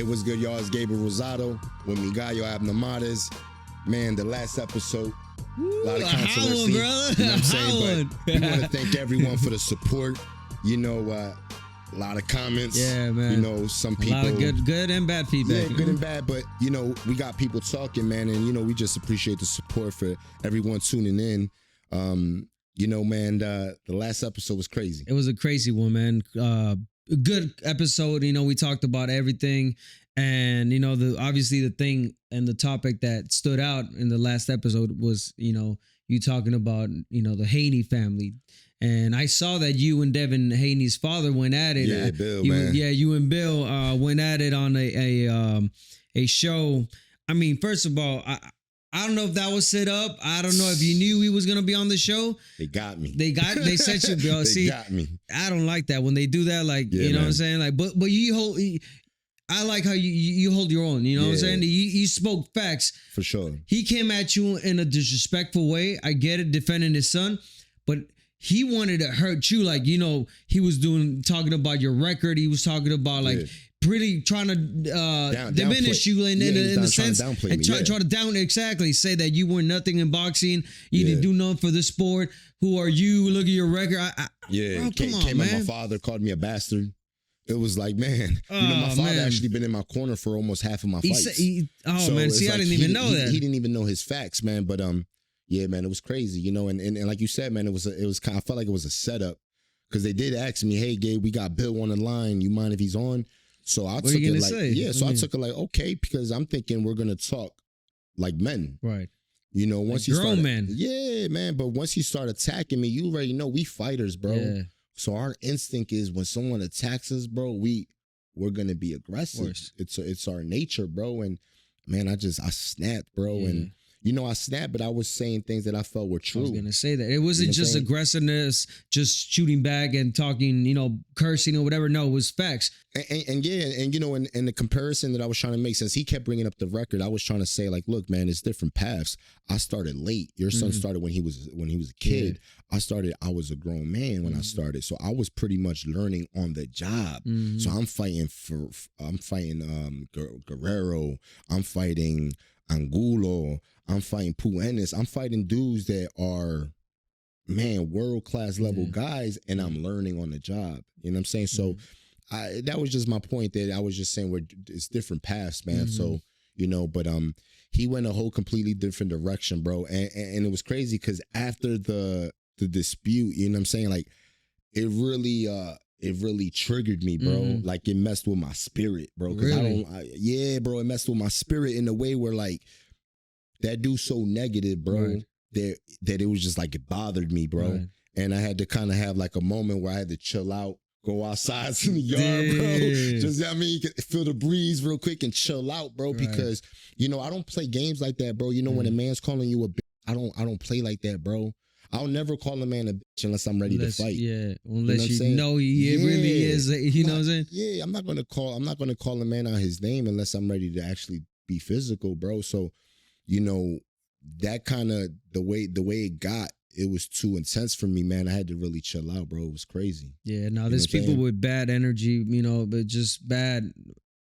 Hey, what's good, y'all? It's Gabe Rosado with Mi Gallo, Abner. Man, the last episode, a lot of controversy. You know what I'm saying? But we want to thank everyone for the support. You know, a lot of comments. Yeah, man. You know, some people. A lot of good and bad feedback. Yeah, good and bad. But, you know, we got people talking, man. And, you know, we just appreciate the support for everyone tuning in. You know, man, the last episode was crazy. It was a crazy one, man. A good episode. You know, we talked about everything. And, you know, obviously the thing and the topic that stood out in the last episode was, you know, you talking about, you know, the Haney family. And I saw that you and Devin Haney's father went at it. Yeah, Bill, man. Yeah, you and Bill went at it on a show. I mean, first of all, I don't know if that was set up. I don't know if you knew he was gonna be on the show. They got me. They set you, bro. They got me. I don't like that when they do that. Like, yeah, you know man. what I'm saying? Like, but you hold. I like how you hold your own. You know what I'm saying? You spoke facts For sure. He came at you in a disrespectful way. I get it, defending his son, but he wanted to hurt you. Like, you know, he was talking about your record. He was talking about like. Pretty trying to diminish you in the sense and try to say that you were nothing in boxing. You didn't do nothing for the sport. Who are you? Look at your record. Bro, came at my father, called me a bastard. It was like, man, you know, my father actually been in my corner for almost half of my fights. See, I didn't even know that. He didn't even know his facts, man. But yeah, man, it was crazy, you know. And like you said, man, it was kind of, I felt like it was a setup because they did ask me, hey, Gabe, we got Bill on the line. You mind if he's on? So I took it like, I took it like, okay, because I'm thinking we're gonna talk like men, right? You know, once you grown start, men, yeah, man. But once you start attacking me, you already know we fighters, bro. Yeah. So our instinct is when someone attacks us, bro, we're gonna be aggressive. It's our nature, bro. And man, I snapped, bro, and. You know, I snapped, but I was saying things that I felt were true. I was going to say that. It wasn't just aggressiveness, just shooting back and talking, you know, cursing or whatever. No, it was facts. And you know, in the comparison that I was trying to make, since he kept bringing up the record, I was trying to say, like, look, man, it's different paths. I started late. Your son started when he was a kid. Yeah. I was a grown man when I started. So I was pretty much learning on the job. So I'm fighting Guerrero. I'm fighting Angulo. I'm fighting Puenes. I'm fighting dudes that are, man, world-class level guys, and I'm learning on the job. You know what I'm saying? So that was just my point, that I was just saying it's different paths, man. So, you know, but he went a whole completely different direction, bro. And it was crazy because after the dispute, you know what I'm saying? Like, it really triggered me, bro. Like, it messed with my spirit, bro. Because bro, it messed with my spirit in a way where, like, that dude's so negative, bro, that it was just like, it bothered me, bro. Right. And I had to kind of have like a moment where I had to chill out, go outside in the yard, bro. Just, I mean, feel the breeze real quick and chill out, bro. Because, you know, I don't play games like that, bro. You know, when a man's calling you a bitch, I don't play like that, bro. I'll never call a man a bitch unless I'm ready to fight. Yeah, unless you know he really is. You know what I'm saying? Yeah, I'm not gonna call a man out his name unless I'm ready to actually be physical, bro. So, you know, that kind of the way it got, it was too intense for me, man. I had to really chill out, bro. It was crazy. Yeah, now there's people with bad energy, you know, but just bad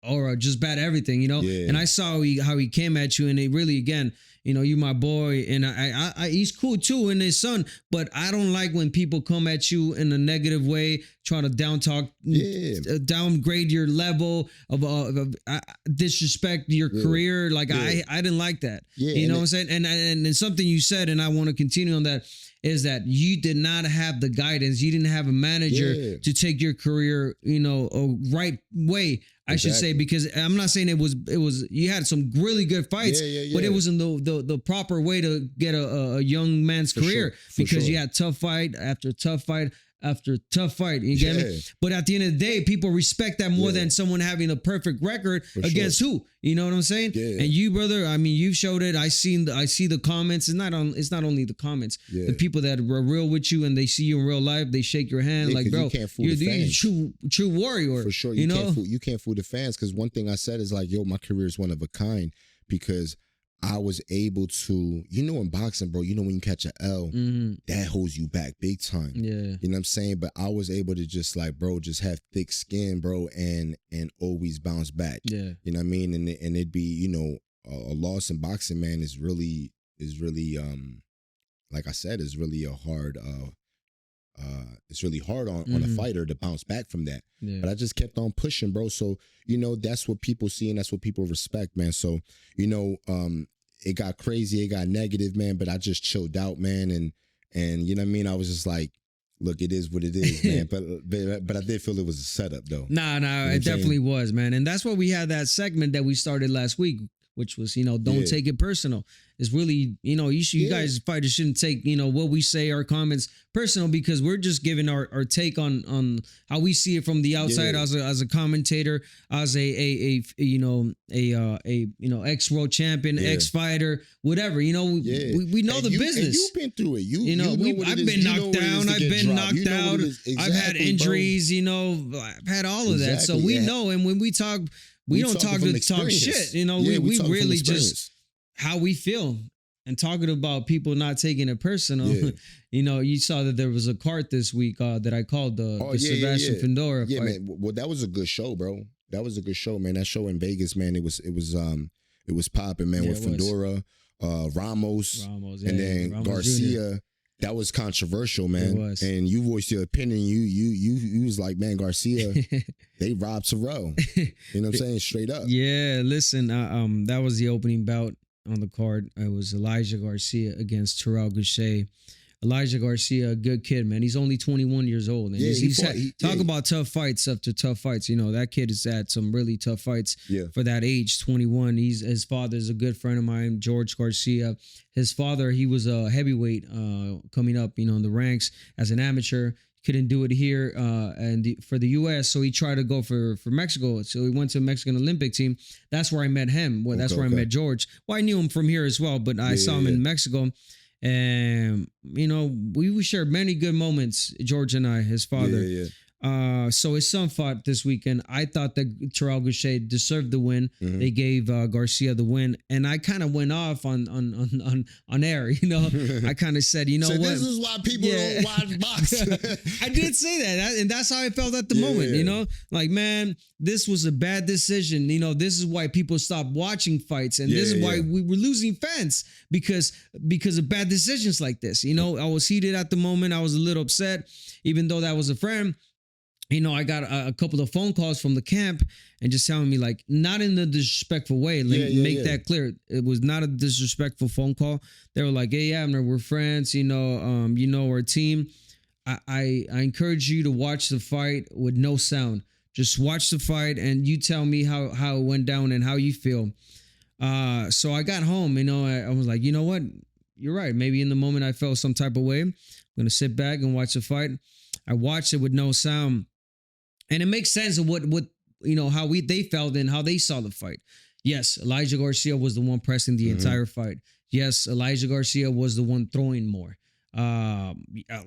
aura, just bad everything, you know. Yeah. And I saw how he came at you, and it really, again, you know, you my boy, and I he's cool too, and his son. But I don't like when people come at you in a negative way, trying to downgrade your level of disrespect your career. Like I didn't like that. Yeah, you know what I'm saying? And something you said, and I want to continue on that, is that you did not have the guidance. You didn't have a manager to take your career, you know, a right way. I should say, because I'm not saying it was you had some really good fights, but it wasn't the proper way to get a young man's career, because you had tough fight after tough fight after tough fight. You get me? But at the end of the day, people respect that more than someone having a perfect record against who? You know what I'm saying? Yeah. And you, brother, I mean, you've showed it. I see the comments. It's not only the comments. Yeah. The people that are real with you and they see you in real life, they shake your hand like, bro, you're true warrior. For sure. You can't fool the fans, because one thing I said is like, yo, my career is one of a kind, because I was able to, in boxing, bro, when you catch an L, that holds you back big time. Yeah. You know what I'm saying? But I was able to just like, bro, just have thick skin, bro, and always bounce back. Yeah. You know what I mean? And it'd be, a loss in boxing, man, is really, like I said, is really a hard, it's really hard on a fighter to bounce back from that. Yeah. But I just kept on pushing, bro. So, that's what people see and that's what people respect, man. So, it got crazy, it got negative, man, but I just chilled out, man. And you know what I mean? I was just like, look, it is what it is, man. but I did feel it was a setup, though. Nah, it definitely was, man. And that's why we had that segment that we started last week, which was, don't take it personal. It's really, you guys fighters shouldn't take, what we say, our comments personal, because we're just giving our take on how we see it from the outside as a commentator, as a ex world champion, ex fighter, whatever. We know the business. And you've been through it. I've been knocked down. I've been knocked out. I've had injuries. I've had all of that. So we know. And when we talk, we don't talk to talk shit. We really just how we feel and talking about people not taking it personal. Yeah. You saw that there was a card this week that I called the Sebastian Fondora fight. Man. Well, that was a good show, bro. That was a good show, man. That show in Vegas, man. It was popping, man, with Fondora, Ramos, and then Ramos Garcia. Jr. That was controversial, man. It was. And you voiced your opinion. You was like, man, Garcia, they robbed Terrell. You know what I'm saying? Straight up. Yeah, listen, that was the opening bout on the card. It was Elijah Garcia against Terrell Gushet. Elijah Garcia, a good kid, man. He's only 21 years old. And talk about tough fights after tough fights. That kid has had some really tough fights for that age, 21. His father's a good friend of mine, George Garcia. His father, he was a heavyweight coming up, in the ranks as an amateur. Couldn't do it here for the U.S., so he tried to go for Mexico. So he went to the Mexican Olympic team. That's where I met him. Well, that's where I met George. Well, I knew him from here as well, but I saw him in Mexico. And, we shared many good moments, George and I, his father. So his son fought this weekend. I thought that Terrell Gushet deserved the win. They gave Garcia the win, and I kind of went off on air. I kind of said, so what? This is why people don't watch boxing. I did say that, and that's how I felt at the moment. Like, man, this was a bad decision. This is why people stopped watching fights, and this is why we were losing fans because of bad decisions like this. I was heated at the moment. I was a little upset, even though that was a friend. I got a couple of phone calls from the camp and just telling me, like, not in a disrespectful way. Let me make that clear. It was not a disrespectful phone call. They were like, "Hey, Abner, we're friends. Our team. I encourage you to watch the fight with no sound. Just watch the fight and you tell me how it went down and how you feel." So I got home. I was like, you know what? You're right. Maybe in the moment I felt some type of way. I'm gonna sit back and watch the fight. I watched it with no sound. And it makes sense of what how they felt and how they saw the fight. Yes, Elijah Garcia was the one pressing the entire fight. Yes, Elijah Garcia was the one throwing more. A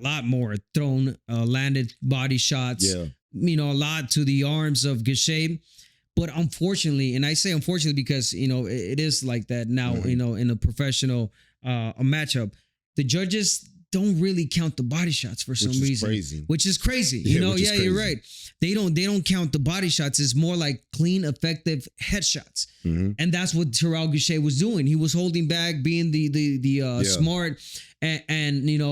lot more thrown, landed body shots. Yeah. A lot to the arms of Gushet. But unfortunately, and I say unfortunately because, it is like that now, in a professional a matchup, the judges don't really count the body shots for some reason. Which is crazy. You're right. They don't count the body shots. It's more like clean, effective headshots. And that's what Terrell Gushet was doing. He was holding back, being the smart and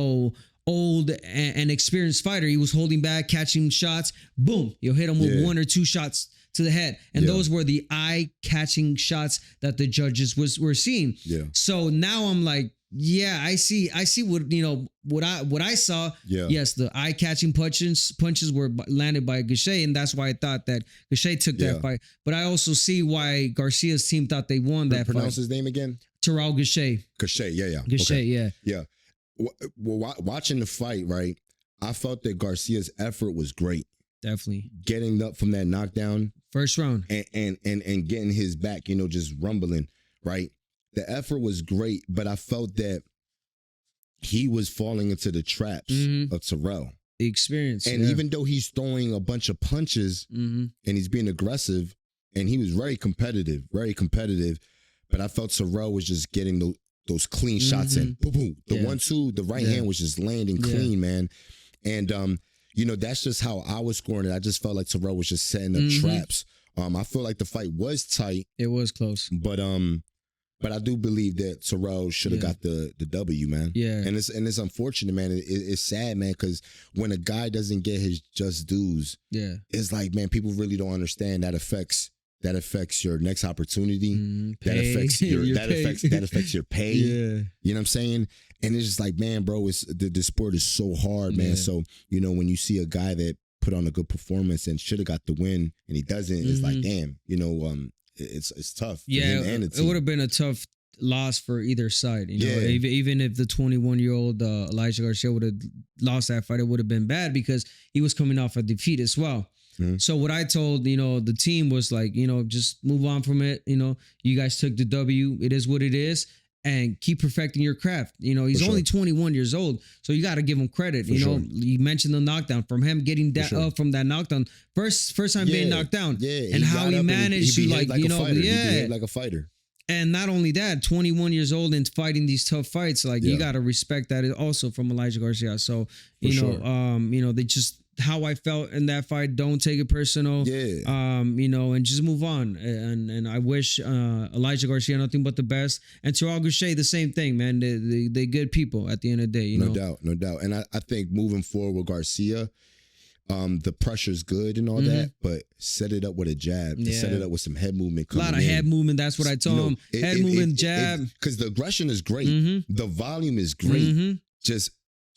old and experienced fighter. He was holding back, catching shots. Boom, you'll hit him with one or two shots to the head. And those were the eye-catching shots that the judges were seeing. Yeah. So now I'm like, I see what I saw. Yeah. Yes, the eye-catching punches were landed by Gushet, and that's why I thought that Gushet took that fight. But I also see why Garcia's team thought they won that fight. Pronounce his name again? Terrell Gushet. Gushet, yeah. Gushet, yeah. Well, watching the fight, right, I felt that Garcia's effort was great. Definitely. Getting up from that knockdown. First round. And getting his back, just rumbling, right? The effort was great, but I felt that he was falling into the traps of Terrell. The experience. And even though he's throwing a bunch of punches and he's being aggressive, and he was very competitive, but I felt Terrell was just getting those clean shots in. Boom, boom. The 1-2, the right hand was just landing clean, man. And you know, that's just how I was scoring it. I just felt like Terrell was just setting up traps. I feel like the fight was tight. It was close. But I do believe that Terrell should have got the W, man. Yeah. And it's unfortunate, man. It's sad, man, because when a guy doesn't get his just dues, it's like, man, people really don't understand that affects your next opportunity. That affects that affects your pay. Yeah. You know what I'm saying? And it's just like, man, bro, it's the sport is so hard, man. So, you know, when you see a guy that put on a good performance and should have got the win and he doesn't, it's like, damn, you know, it's tough. Yeah, it would have been a tough loss for either side. You know, even if the 21-year-old Elijah Garcia would have lost that fight, it would have been bad because he was coming off a defeat as well. So what I told, you know, the team was like, you know, just move on from it. You know, you guys took the W. It is what it is. And keep perfecting your craft. You know, he's only 21 years old, so you got to give him credit. You know, you mentioned the knockdown from him getting that up from that knockdown. First time being knocked down, and how he managed to like you know, he behaved like a fighter. And not only that, 21 years old and fighting these tough fights, like you got to respect that also from Elijah Garcia. So you know, they just. How I felt in that fight, don't take it personal. You know, and just move on. And I wish Elijah Garcia nothing but the best. And Terrell Gushet, the same thing, man. They good people at the end of the day. You know? No doubt. And I think moving forward with Garcia, the pressure's good and all that, but set it up with a jab. Set it up with some head movement. A lot of head movement. That's what I told him. Head movement, jab. Because the aggression is great. The volume is great.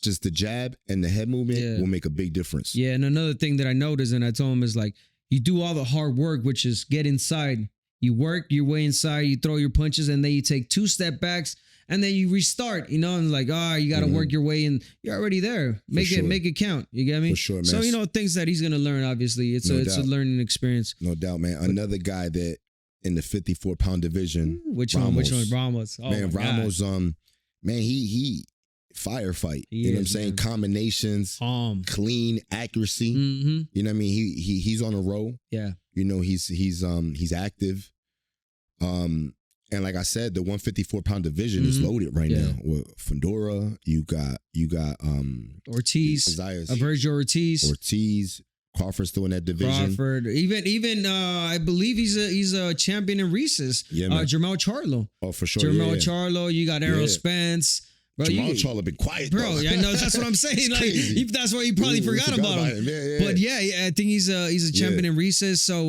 Just the jab and the head movement will make a big difference. Yeah, and another thing that I noticed, and I told him, is like, you do all the hard work, which is get inside. You work your way inside, you throw your punches, and then you take 2 step backs, and then you restart, you know, and like, you got to work your way in. You're already there. Make it count. You get me? For sure, man. So, you know, things that he's going to learn, obviously. It's a learning experience. No doubt, man. Another guy that in the 54-pound division. Which one? Ramos. Oh, man, Ramos, man, he firefight. You know what I'm saying? Man. Combinations, clean accuracy. You know what I mean? He's on a roll. Yeah. You know, he's active. And like I said, the 154-pound division is loaded right now. With Fondora, you got Ortiz, Virgil Ortiz. Crawford's still in that division. Crawford, even I believe he's a champion in Reese's. Yeah, Jermell Charlo. Oh, for sure. Jermell Charlo. You got Errol Spence. Bro, Charlo been quiet, bro. I know that's what I'm saying. Like that's why you probably forgot about him. But I think he's a champion in Reese's. So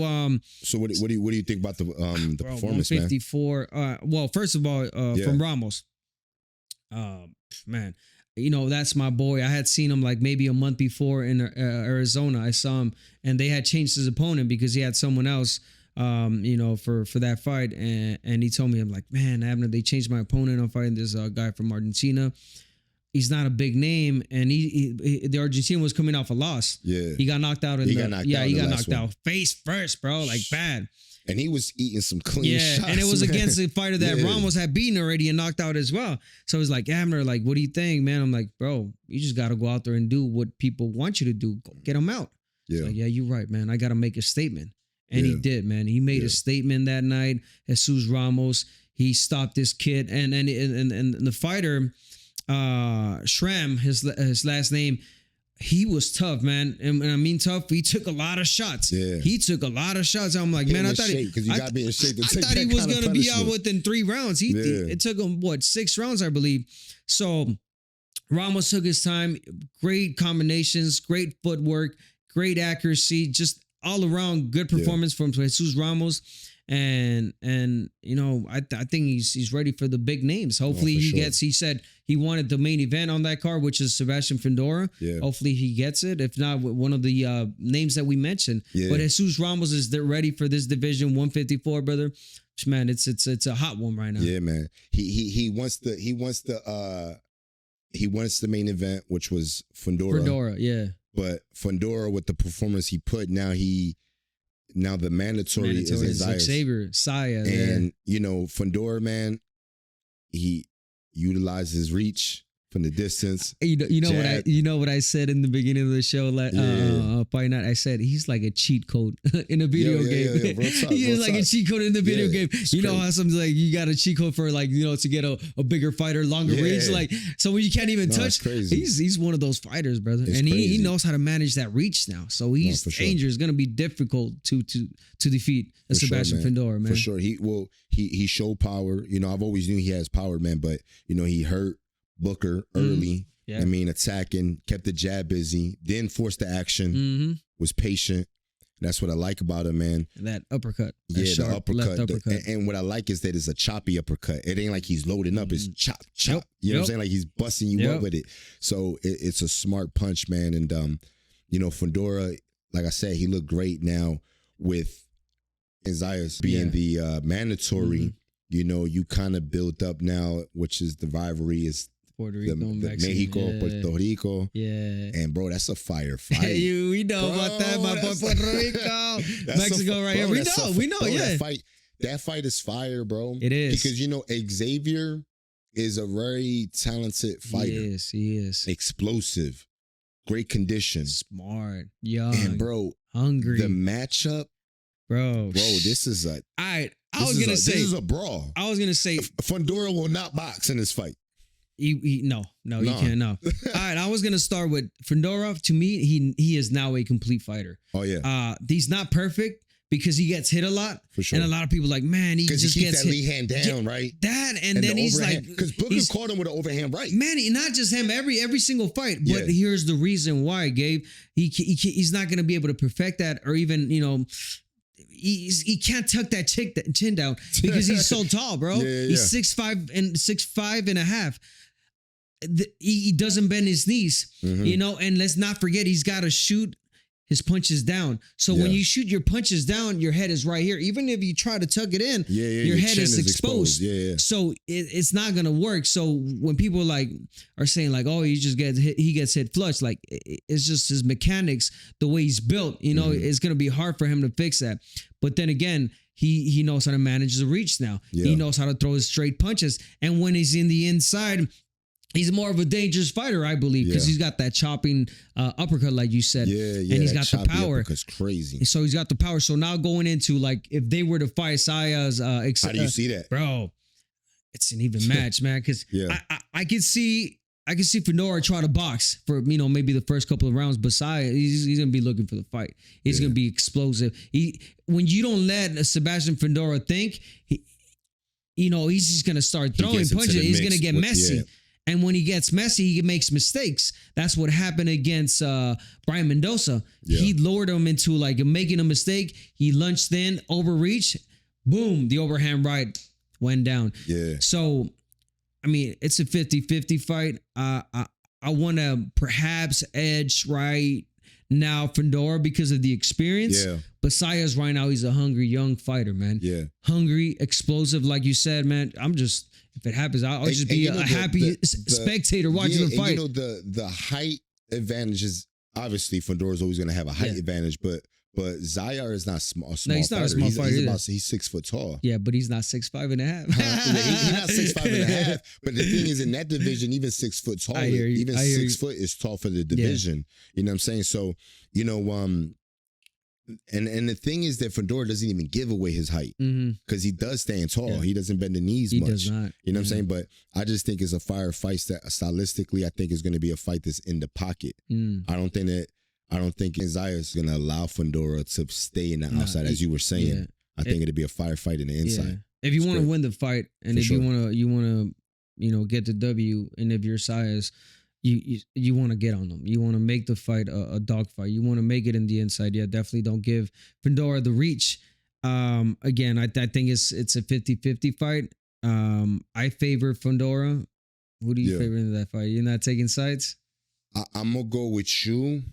what do you think about the performance, 154, man? Well, first of all, from Ramos, man, you know, that's my boy. I had seen him like maybe a month before in Arizona. I saw him, and they had changed his opponent because he had someone else. You know, for that fight, and he told me, I'm like, man, Abner, they changed my opponent. I'm fighting this guy from Argentina. He's not a big name, and the Argentine was coming off a loss. Yeah, he got knocked out. He got knocked out face first, bro, like bad. And he was eating some clean shots. And it was against the fighter that Ramos had beaten already and knocked out as well. So it's like, Abner, like, what do you think, man? I'm like, bro, you just got to go out there and do what people want you to do. Go get them out. Yeah, like, you're right, man. I got to make a statement. And he did, man. He made a statement that night. Jesus Ramos, he stopped this kid, and the fighter, Schramm, his last name, he was tough, man. And I mean tough. He took a lot of shots. Yeah, he took a lot of shots. I'm like, man, I thought he was gonna be out within 3 rounds. It took him 6 rounds, I believe. So Ramos took his time. Great combinations, great footwork, great accuracy, just all around good performance from Jesus Ramos, and you know, I think he's ready for the big names. Hopefully he gets. He said he wanted the main event on that card, which is Sebastian Fondora. Yeah. Hopefully he gets it. If not, one of the names that we mentioned. Yeah. But Jesus Ramos is ready for this division 154, brother. Man, it's a hot one right now. Yeah, man. He wants the main event, which was Fondora. Fondora, yeah. But Fondora, with the performance he put, now the mandatory is Saya. And, you know, Fondora, man, he utilized his reach. from the distance. You know what I said in the beginning of the show, like Fight Night. I said he's like a cheat code in a video game. He's like a cheat code in the video game. You know how some like you got a cheat code for like to get a bigger fighter, longer reach, like so when you can't even touch. He's one of those fighters, brother, and he knows how to manage that reach now. So he's dangerous. It's gonna be difficult to defeat Sebastian Fundora, man. For sure, he showed power. I've always knew he has power, man, but he hurt Booker early. I mean, attacking, kept the jab busy, then forced the action, was patient. That's what I like about him, man. That uppercut. The uppercut. And what I like is that it's a choppy uppercut. It ain't like he's loading up. It's chop, chop. You know what I'm saying? Like he's busting you up with it. So it's a smart punch, man. And, Fondora, like I said, he looked great now with Zayas being the mandatory. You kind of built up now, which is the rivalry is Puerto Rico, Mexico, Puerto Rico. Yeah. And bro, that's a fire fight. We know about that, my boy, Puerto Rico. Mexico right here. We know, yeah. That fight is fire, bro. It is. Because, Xavier is a very talented fighter. He is. Explosive. Great condition. Smart. Young. And bro, hungry. The matchup. Bro, this is a... All right, this is a brawl. I was going to say... Fondora will not box in this fight. No, he can't. No. All right, I was gonna start with Fondora. To me, he is now a complete fighter. Oh yeah. He's not perfect because he gets hit a lot. For sure. And a lot of people are like, man, he just he gets that hit. Lee hand down, right? That and then he's overhand. like, because Booker caught him with an overhand right. Man, not just him. Every single fight. But here's the reason why, Gabe. He's not gonna be able to perfect that, or even He can't tuck that chin down because he's so tall, bro. He's 6'5" and 6'5" and a half. He doesn't bend his knees, and let's not forget he's got to shoot his punches down. So when you shoot your punches down, your head is right here. Even if you try to tuck it in, your head is exposed. So it's not gonna work. So when people are saying oh, he just gets hit, he gets hit flush, it's just his mechanics, the way he's built. It's gonna be hard for him to fix that. But then again, he knows how to manage the reach now. He knows how to throw his straight punches, and when he's in the inside, he's more of a dangerous fighter, I believe, because he's got that chopping uppercut, like you said. And he's got the power. It's crazy. So he's got the power. So now going into if they were to fight Saya's, how do you see that, bro? It's an even match, man. Because I can see Fondora try to box for maybe the first couple of rounds, but Saya, he's gonna be looking for the fight. He's gonna be explosive. When you don't let Sebastian Fondora think, he's just gonna start throwing punches. He's gonna get messy. Yeah. And when he gets messy, he makes mistakes. That's what happened against Brian Mendoza. He lowered him into making a mistake. He lunged in, overreach, boom, the overhand right went down. Yeah. So, I mean, it's a 50-50 fight. I want to perhaps edge right now Fondora because of the experience. Yeah. But Saya's right now, he's a hungry young fighter, man. Yeah. Hungry, explosive, like you said, man. If it happens, I'll just be a happy spectator watching the fight. The height advantage is obviously Fondora's always going to have a height advantage, but Zayar is not a small no, he's not fighter. A small fighter. He's 6 foot tall. Yeah, but he's not 6'5" and a half. He's not 6'5" and a half. But the thing is, in that division, even 6 foot tall, even 6 foot is tall for the division. You know what I'm saying? So, and the thing is that Fondora doesn't even give away his height because he does stand tall. Yeah. He doesn't bend the knees much. He does not. You know what I'm saying? But I just think it's a fire fight that stylistically, I think is going to be a fight that's in the pocket. I don't think Zaya is going to allow Fondora to stay in the outside, as you were saying. Yeah. I think it'll be a firefight in the inside. If you want to win the fight, and if you want to, get the W, and if you're Saya's, you want to get on them. You want to make the fight a dog fight. You want to make it in the inside. Yeah, definitely don't give Fondora the reach. Again, I think it's a 50-50 fight. I favor Fondora. Who do you favor in that fight? You're not taking sides? I'm going to go with you.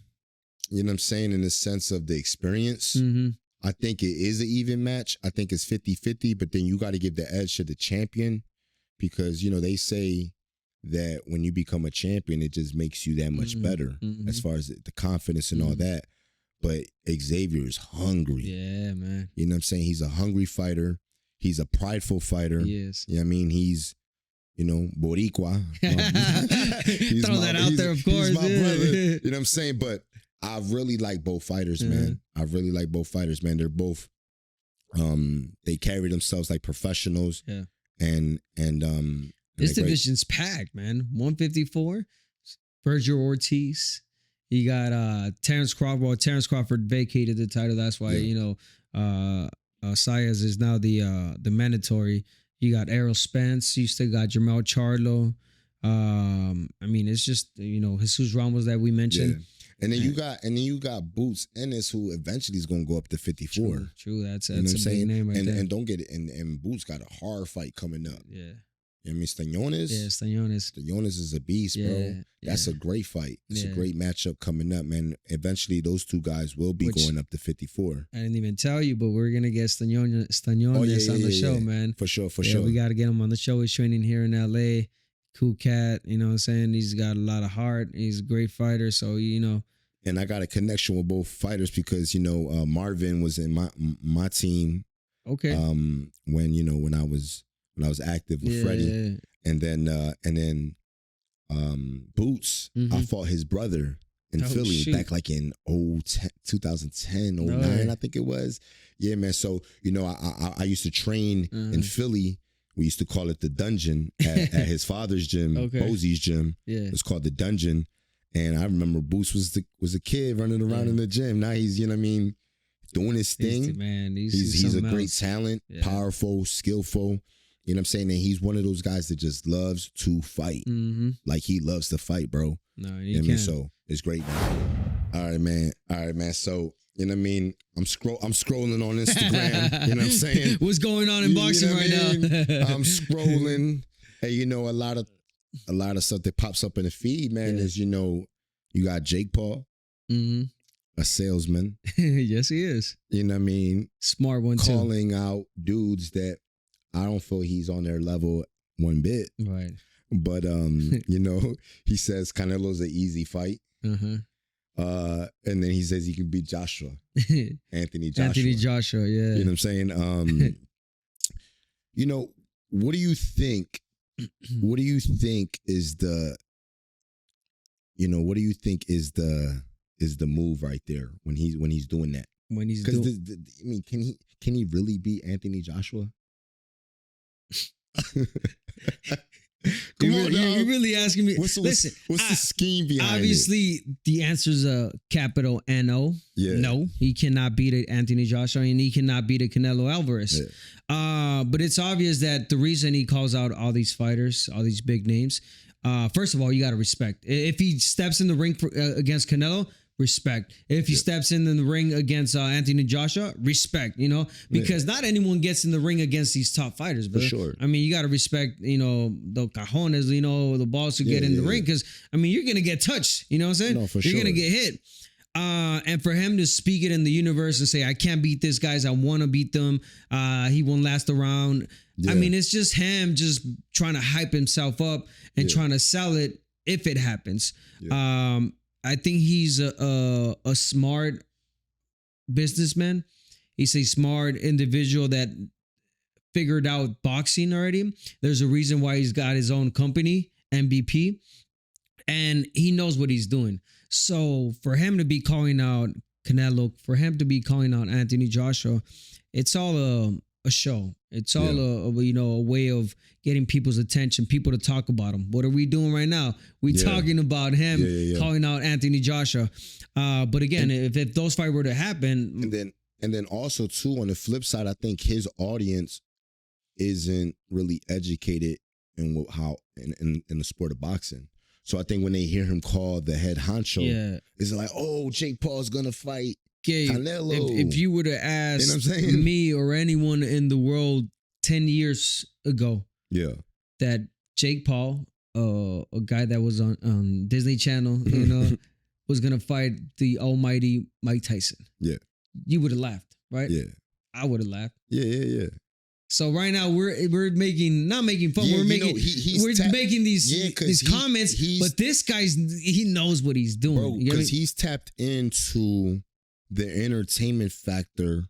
You know what I'm saying? In the sense of the experience. I think it is an even match. I think it's 50-50, but then you got to give the edge to the champion because, they say that when you become a champion, it just makes you that much better as far as the confidence and all that. But Xavier is hungry. Yeah, man. You know what I'm saying? He's a hungry fighter. He's a prideful fighter. He is. You know what I mean? He's Boricua. Throw that out there, of course. He's my brother. You know what I'm saying? But I really like both fighters, man. I really like both fighters, man. They're both, they carry themselves like professionals. Yeah. And this division's packed, man. 154, Virgil Ortiz. You got Terrence Crawford. Well, Terrence Crawford vacated the title. That's why, Saez is now the mandatory. You got Errol Spence. You still got Jermell Charlo. I mean, it's just, Jesus Ramos that we mentioned. Yeah. And then you got Boots Ennis, who eventually is going to go up to 54. True. That's a big name right there. And don't get it. And Boots got a hard fight coming up. Yeah. You know what I mean? Stañones? Yeah, Stañones. Stañones is a beast, bro. That's a great fight. It's a great matchup coming up, man. Eventually, those two guys will be going up to 54. I didn't even tell you, but we're going to get Stañones on the show, man. For sure. We got to get him on the show. He's training here in L.A. Cool cat, you know what I'm saying? He's got a lot of heart. He's a great fighter, so, And I got a connection with both fighters because, Marvin was in my team. Okay. When I was active with Freddie. And then Boots, I fought his brother in Philly back like in 2010, 09, I think it was. Yeah, man. So, I used to train in Philly. We used to call it the dungeon at his father's gym, Bosie's gym. Yeah. It's called the dungeon. And I remember Boots was a kid running around in the gym. Now he's, doing his thing. He's a great talent, powerful, skillful. You know what I'm saying? And he's one of those guys that just loves to fight. Mm-hmm. Like, he loves to fight, bro. No, you know what I mean? So, it's great, man. All right, man. So, you know what I mean? I'm scrolling on Instagram. You know what I'm saying? What's going on in boxing right now? I'm scrolling. Hey, a lot of stuff that pops up in the feed, man, is, you got Jake Paul, a salesman. Yes, he is. You know what I mean? Smart one, too. Calling out dudes that I don't feel he's on their level one bit. Right. But, he says Canelo's an easy fight. Uh-huh. And then he says he can beat Joshua. Anthony Joshua, yeah. You know what I'm saying? What do you think? What do you think is the move right there when he's doing that? When he's doing, can he really beat Anthony Joshua? Come on, you're really asking me. Listen, what's the scheme behind obviously, the answer is a capital N-O. Yeah. No, he cannot beat Anthony Joshua, and he cannot beat Canelo Alvarez. Yeah. But it's obvious that the reason he calls out all these fighters, all these big names, first of all, you got to respect. If he steps in the ring against Canelo, respect. If he steps in the ring against Anthony Joshua, respect, because not anyone gets in the ring against these top fighters, bro. For sure. I mean, you got to respect, the cajones, the balls to get in the ring, because, you're going to get touched, you know what I'm saying? No, for you're going to get hit. And for him to speak it in the universe and say, I can't beat this guys, I want to beat them, he won't last around. Yeah. I mean, it's just him just trying to hype himself up and trying to sell it if it happens. Yeah. I think he's a smart businessman. He's a smart individual that figured out boxing already. There's a reason why he's got his own company, MVP, and he knows what he's doing. So for him to be calling out Canelo, for him to be calling out Anthony Joshua, it's all a show. It's all a way of getting people's attention, people to talk about him. What are we doing right now? We talking about him calling out Anthony Joshua. But again, if those fights were to happen, and then also too, on the flip side, I think his audience isn't really educated in the sport of boxing. So I think when they hear him call the head honcho, it's like, oh, Jake Paul's gonna fight Canelo. If you were to ask me or anyone in the world 10 years ago, that Jake Paul, a guy that was on Disney Channel, was gonna fight the almighty Mike Tyson, you would have laughed, right? Yeah, I would have laughed. Yeah. So right now we're making not making fun. We're making making these comments. But this he knows what he's doing, bro. Because he's tapped into the entertainment factor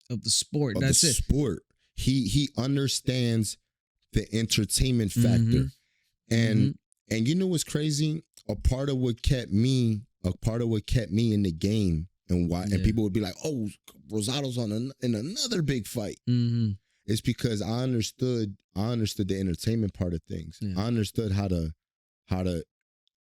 of the sport. Sport. He understands the entertainment factor. And you know what's crazy? A part of what kept me in the game and why, and people would be like, "Oh, Rosado's in another big fight." It's because I understood the entertainment part of things. I understood how to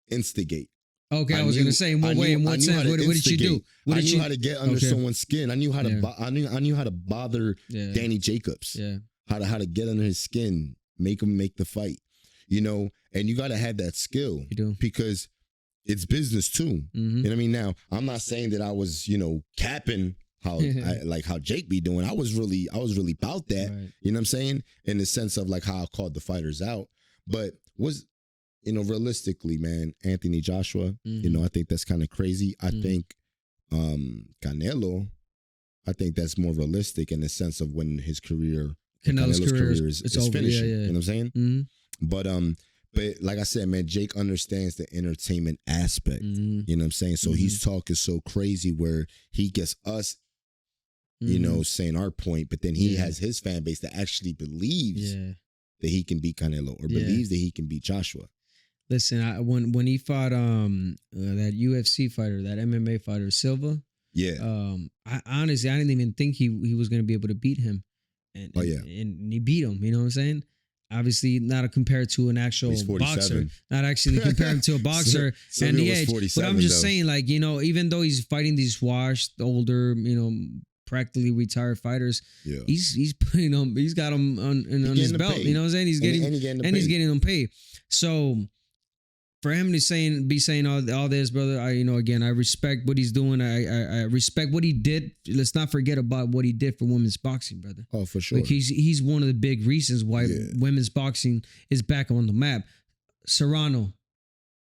instigate. Okay, I was going to say, in what way, in what sense? What did you do? I knew how to get under someone's skin. I knew how to. I knew how to bother Danny Jacobs. Yeah, how to get under his skin, make him make the fight. You know, and you got to have that skill. You do, because it's business too. You know what I mean? Now, I'm not saying that I was, capping how how Jake be doing. I was really about that. Right. You know what I'm saying? In the sense of like how I called the fighters out, but was. Realistically, man, Anthony Joshua, I think that's kind of crazy. I think Canelo, I think that's more realistic in the sense of when his career, Canelo's career is finishing. You know what I'm saying? But like I said, man, Jake understands the entertainment aspect. You know what I'm saying? So his talk is so crazy where he gets us, saying our point, but then he has his fan base that actually believes that he can beat Canelo or believes that he can beat Joshua. Listen, when he fought that UFC fighter, that MMA fighter Silva, I honestly didn't even think he was going to be able to beat him, and he beat him. You know what I'm saying? Obviously, not compared to an actual boxer, not actually compare him to a boxer and the age. But I'm just saying, like, even though he's fighting these washed, older, practically retired fighters, he's putting them, he's got them on his belt. You know what I'm saying? He's getting them paid. So. For him to be saying all this, brother, I respect what he's doing. I respect what he did. Let's not forget about what he did for women's boxing, brother. Oh, for sure. Like he's one of the big reasons why women's boxing is back on the map. Serrano,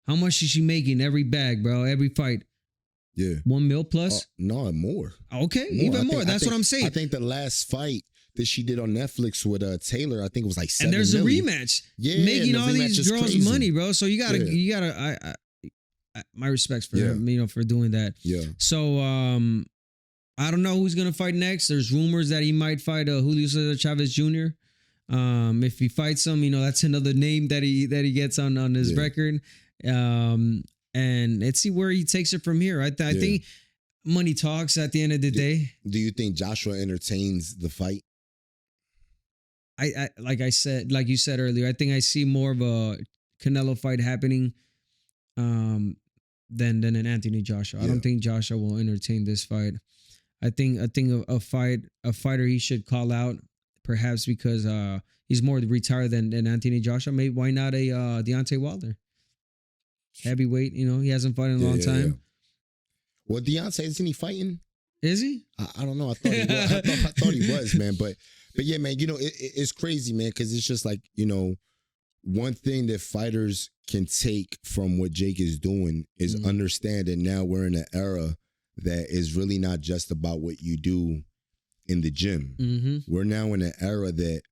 how much is she making every bag, bro? Every fight? Yeah. $1 million plus? No, more. Okay, even more. That's what I'm saying. I think the last fight that she did on Netflix with Taylor, I think it was like $7 million. And there's a rematch. Yeah, making all these girls money, bro. So you gotta. My respects for him, for doing that. Yeah. So I don't know who's gonna fight next. There's rumors that he might fight Julio Cesar Chavez Jr. If he fights him, that's another name that he gets on his record. And let's see where he takes it from here. I think money talks at the end of the day. Do you think Joshua entertains the fight? Like you said earlier, I think I see more of a Canelo fight happening than an Anthony Joshua. I don't think Joshua will entertain this fight. I think a fighter he should call out, perhaps because he's more retired than Anthony Joshua. Maybe why not a Deontay Wilder? Heavyweight, he hasn't fought in a long time. Yeah. Well, Deontay, isn't he fighting? Is he? I don't know. I thought he was. I thought he was, man. But yeah, man. It's crazy, man. Because it's just like one thing that fighters can take from what Jake is doing is understand that now we're in an era that is really not just about what you do in the gym. We're now in an era that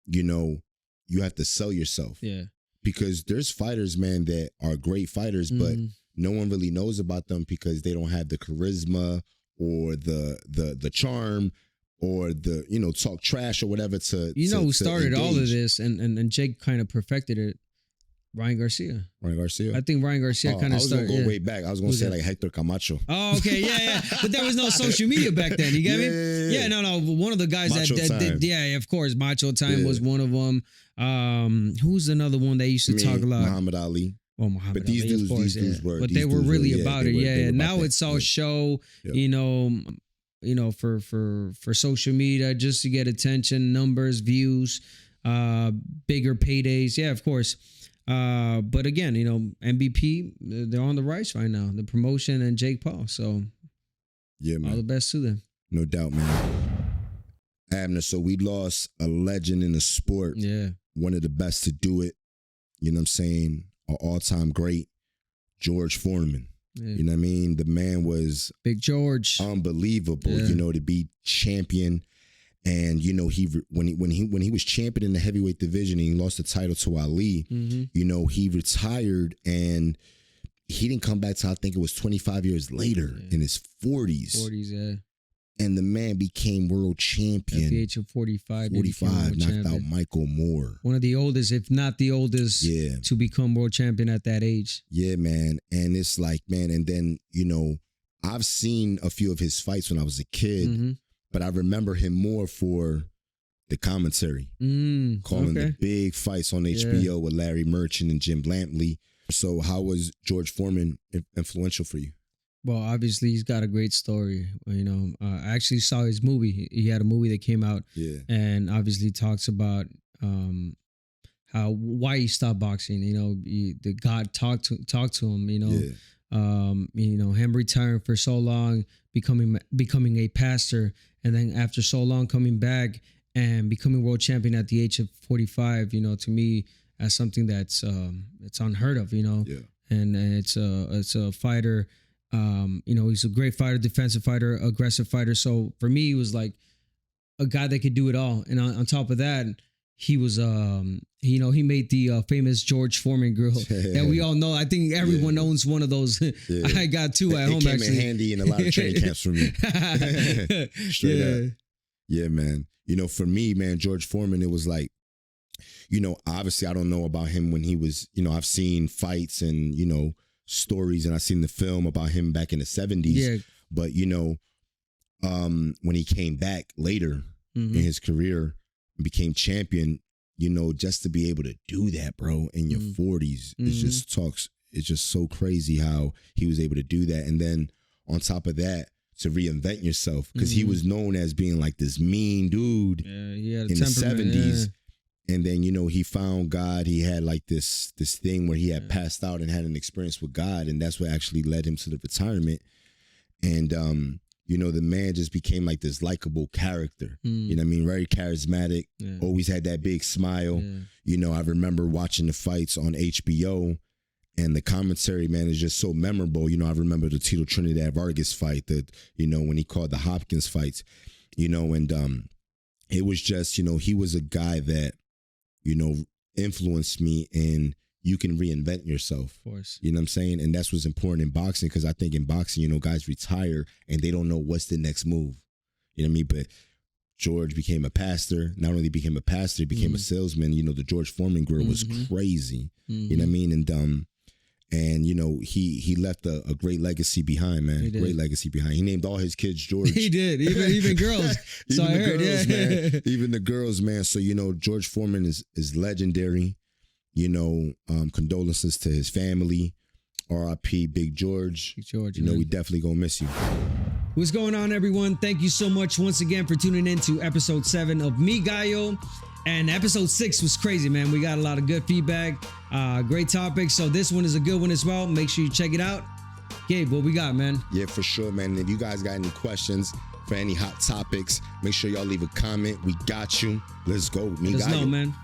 you have to sell yourself. Yeah. Because there's fighters, man, that are great fighters, but no one really knows about them because they don't have the charisma or the charm or the talk trash or whatever to who started all of this and Jake kind of perfected it. Ryan Garcia. I think Ryan Garcia kind of started. I was gonna go way back. I was gonna say like Hector Camacho. Oh, okay, yeah. But there was no social media back then. You get me? Yeah, no. One of the guys that did, of course, Macho Time was one of them. Who's another one that used to talk a lot? Muhammad Ali. Well, Muhammad but these Ali, dudes were. But they were really about it. Now it's all show. For social media just to get attention, numbers, views, bigger paydays. Yeah, of course. But again, MVP, they're on the rise right now. The promotion and Jake Paul. So yeah, man. All the best to them. No doubt, man. Abner, so we lost a legend in the sport. Yeah. One of the best to do it. You know what I'm saying? Our all-time great, George Foreman. Yeah. You know what I mean? The man was Big George. Unbelievable, to be champion. And he when he was champion in the heavyweight division and he lost the title to Ali, he retired and he didn't come back till I think it was 25 years later in his 40s. And the man became world champion. At the age of 45. 45, knocked out Michael Moore. One of the oldest, if not the oldest, to become world champion at that age. Yeah, man. And it's like, man, and then, you know, I've seen a few of his fights when I was a kid, but I remember him more for the commentary. Calling the big fights on HBO with Larry Merchant and Jim Blantley. So how was George Foreman influential for you? Well, obviously, he's got a great story. You know, I actually saw his movie. He had a movie that came out, and obviously talks about why he stopped boxing. You know, the God talked to him. You know, him retiring for so long, becoming a pastor, and then after so long coming back and becoming world champion at the age of 45. You know, to me, as something that's it's unheard of. You know, and it's a fighter. You know, he's a great fighter, defensive fighter, aggressive fighter. So for me, he was like a guy that could do it all. And on top of that, he was, you know, he made the famous George Foreman grill that we all know. I think everyone owns one of those. I got two at home, came actually. in handy in a lot of training camps for me. Straight up. Yeah, man. You know, for me, man, George Foreman, it was like, you know, obviously I don't know about him when he was, you know, I've seen fights and, you know, stories, and I seen the film about him back in the 70s. But you know, when he came back later in his career and became champion, you know, just to be able to do that, bro, in your 40s, it's just so crazy how he was able to do that. And then on top of that, to reinvent yourself, because he was known as being like this mean dude in the 70s. And then, you know, he found God. He had like this thing where he had passed out and had an experience with God. And that's what actually led him to the retirement. And, you know, the man just became like this likable character. You know what I mean? Very charismatic. Always had that big smile. You know, I remember watching the fights on HBO, and the commentary, man, is just so memorable. You know, I remember the Tito Trinidad Vargas fight, you know, when he called the Hopkins fights, you know, and it was just, you know, he was a guy that, you know, influenced me, and you can reinvent yourself. Of course. You know what I'm saying? And that's what's important in boxing, because I think in boxing, you know, guys retire and they don't know what's the next move. You know what I mean? But George became a pastor. Not only became a pastor, he became a salesman. You know, the George Foreman grill was crazy. You know what I mean? And you know, he left a great legacy behind, man. Great legacy behind. He named all his kids George. He did, even girls. So I heard, girls, man. Even the girls, man. So you know, George Foreman is legendary. You know, condolences to his family. R.I.P. Big George. Big George. You know, we definitely gonna miss you. What's going on, everyone? Thank you so much once again for tuning in to episode 7 of Mi Gallo. And episode 6 was crazy, man. We got a lot of good feedback, great topics. So this one is a good one as well. Make sure you check it out. Gabe, what we got, man? Yeah, for sure, man. And if you guys got any questions for any hot topics, make sure y'all leave a comment. We got you. Let's go. Mi Gallo. Let us know, man.